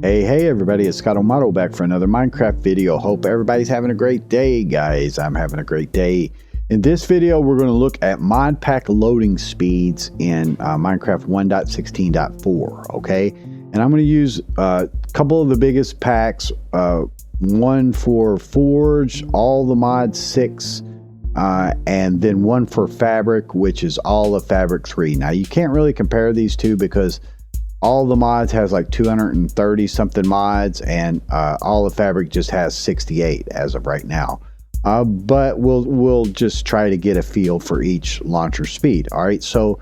Hey everybody, it's Scott O'Motto back for another Minecraft video. Hope everybody's having a great day, guys. I'm having a great day. In this video, we're going to look at Modpack loading speeds in Minecraft 1.16.4, okay? And I'm going to use a couple of the biggest packs, one for Forge, all the mods 6, and then one for Fabric, which is all of Fabric 3. Now, you can't really compare these two because all the mods has like 230 something mods, and all of Fabric just has 68 as of right now. But we'll just try to get a feel for each launcher speed. All right, so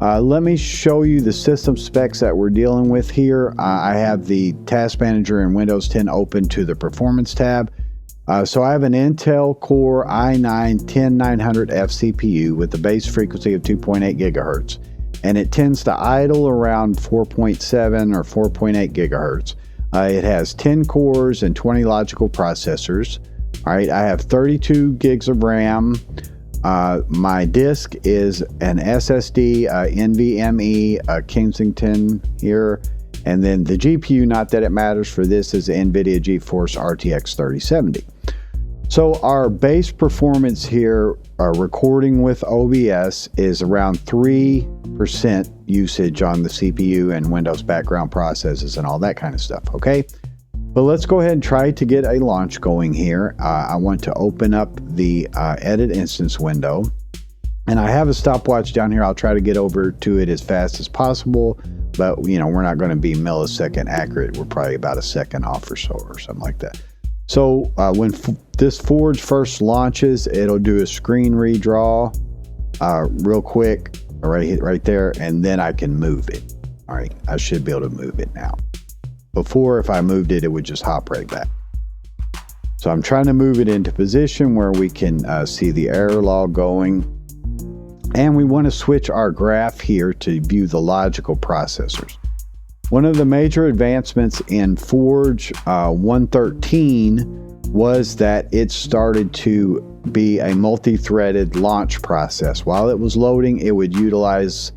let me show you the system specs that we're dealing with here. I have the Task Manager in Windows 10 open to the Performance tab. So I have an Intel Core i9-10900F CPU with the base frequency of 2.8 gigahertz. And it tends to idle around 4.7 or 4.8 gigahertz. It has 10 cores and 20 logical processors. All right, I have 32 gigs of RAM. My disk is an SSD, NvMe Kensington here. And then the GPU, not that it matters for this, is the Nvidia GeForce RTX 3070. So our base performance here, recording with OBS, is around 3% usage on the CPU and Windows background processes and all that kind of stuff, okay? But let's go ahead and try to get a launch going here. I want to open up the edit instance window, and I have a stopwatch down here. I'll try to get over to it as fast as possible, but you know, we're not going to be millisecond accurate. We're probably about a second off or so, or something like that. So when this Forge first launches, it'll do a screen redraw real quick, right there, and then I can move it. All right, I should be able to move it now. Before, if I moved it, it would just hop right back. So I'm trying to move it into position where we can see the error log going. And we want to switch our graph here to view the logical processors. One of the major advancements in Forge 1.13 was that it started to be a multi-threaded launch process. While it was loading, it would utilize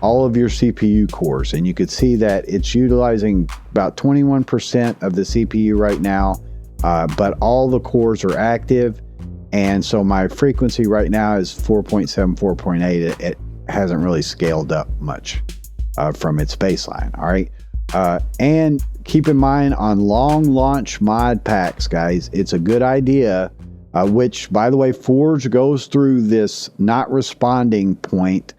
all of your CPU cores, and you could see that it's utilizing about 21% of the CPU right now, but all the cores are active, and so my frequency right now is 4.7, 4.8. It hasn't really scaled up much from its baseline. All right, and keep in mind, on long launch mod packs, guys, it's a good idea, which, by the way, Forge goes through this not responding point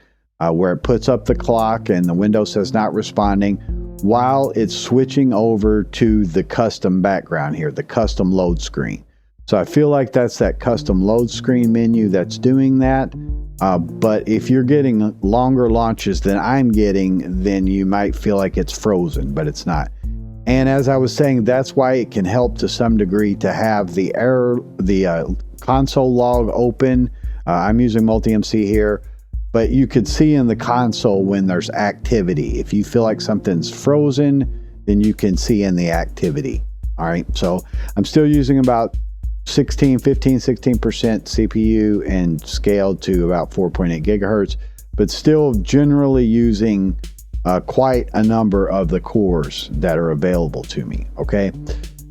where it puts up the clock and the window says not responding while it's switching over to the custom background here, the custom load screen. So I feel like that's that custom load screen menu that's doing that. But if you're getting longer launches than I'm getting, then you might feel like it's frozen, but it's not. And as I was saying, that's why it can help to some degree to have the console log open. I'm using MultiMC here, but you could see in the console when there's activity. If you feel like something's frozen, then you can see in the activity. All right, so I'm still using about 16% CPU and scaled to about 4.8 gigahertz, but still generally using quite a number of the cores that are available to me, okay?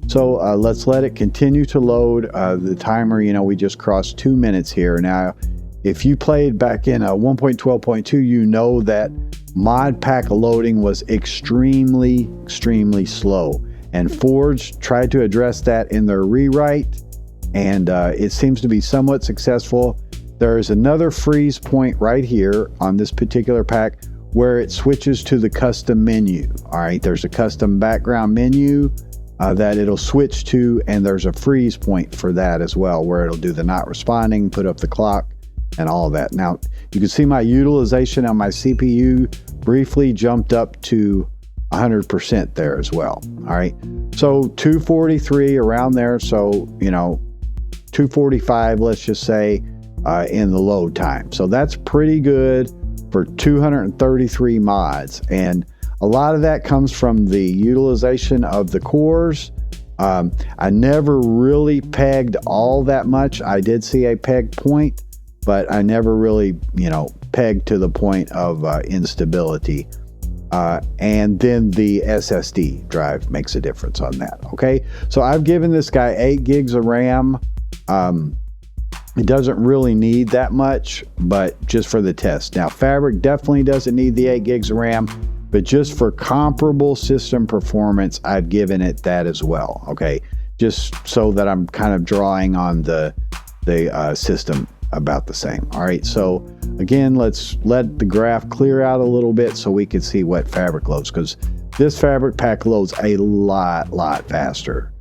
So let's let it continue to load. The timer, you know, we just crossed 2 minutes here. Now, if you played back in 1.12.2, you know that Modpack loading was extremely slow. And Forge tried to address that in their rewrite, and it seems to be somewhat successful. There is another freeze point right here on this particular pack where it switches to the custom menu. All right, there's a custom background menu that it'll switch to, and there's a freeze point for that as well, where it'll do the not responding, put up the clock, and all of that. Now, you can see my utilization on my CPU briefly jumped up to 100% there as well. All right, so 243 around there, so you know, 245, let's just say, in the load time. So that's pretty good for 233 mods, and a lot of that comes from the utilization of the cores. I never really pegged all that much. I did see a peg point, but I never really, you know, pegged to the point of instability. and then the SSD drive makes a difference on that. Okay, so I've given this guy 8 gigs of RAM. It doesn't really need that much, but just for the test. Now, Fabric definitely doesn't need the 8 gigs of RAM, but just for comparable system performance, I've given it that as well. Okay, just so that I'm kind of drawing on the system about the same. All right, so again, let's let the graph clear out a little bit so we can see what Fabric loads, because this Fabric pack loads a lot faster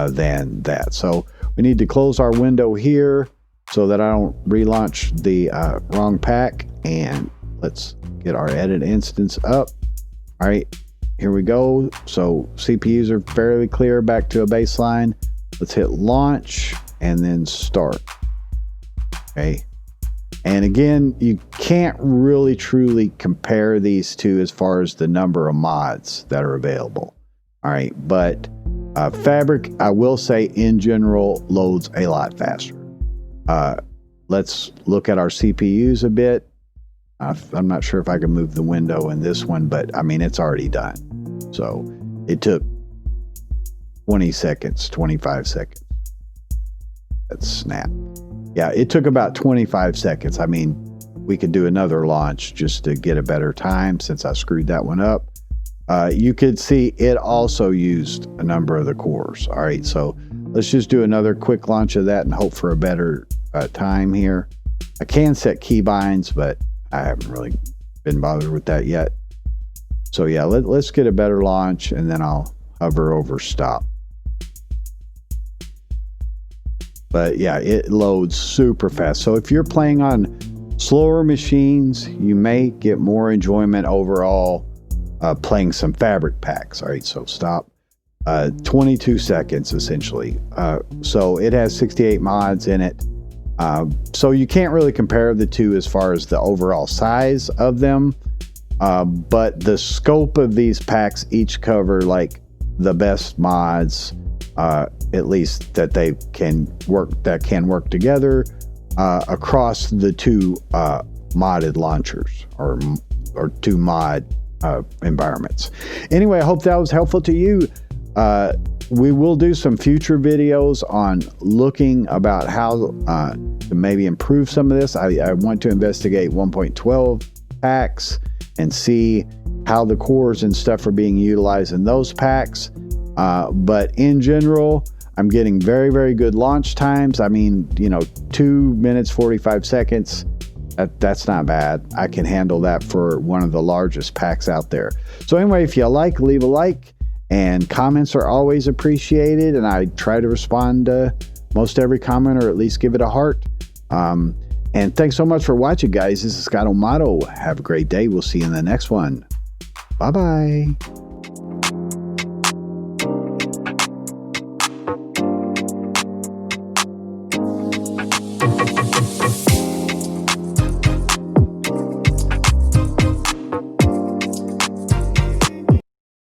than that. So we need to close our window here so that I don't relaunch the wrong pack, and let's get our edit instance up. All right, here we go. So CPUs are fairly clear, back to a baseline. Let's hit launch and then start. Okay, and again, you can't really truly compare these two as far as the number of mods that are available. All right, but Fabric, I will say in general, loads a lot faster. Let's look at our CPUs a bit. I'm not sure if I can move the window in this one, but I mean, it's already done. So it took 20 seconds, 25 seconds. Let's snap. Yeah, it took about 25 seconds. I mean, we could do another launch just to get a better time since I screwed that one up. You could see it also used a number of the cores. All right, so let's just do another quick launch of that and hope for a better time here. I can set keybinds, but I haven't really been bothered with that yet. So yeah, let's get a better launch, and then I'll hover over stop. But yeah, it loads super fast. So if you're playing on slower machines, you may get more enjoyment overall playing some Fabric packs. All right, so stop. 22 seconds essentially. So it has 68 mods in it. So you can't really compare the two as far as the overall size of them. But the scope of these packs each cover like the best mods, at least that they can work together across the two modded launchers or two mod environments. Anyway, I hope that was helpful to you. We will do some future videos on looking about how to maybe improve some of this. I want to investigate 1.12 packs and see how the cores and stuff are being utilized in those packs. But in general, I'm getting very good launch times. I mean, 2 minutes, 45 seconds. That's not bad. I can handle that for one of the largest packs out there. So anyway, if you like, leave a like, and comments are always appreciated. And I try to respond to most every comment, or at least give it a heart. And thanks so much for watching, guys. This is Scott Amato. Have a great day. We'll see you in the next one. Bye-bye.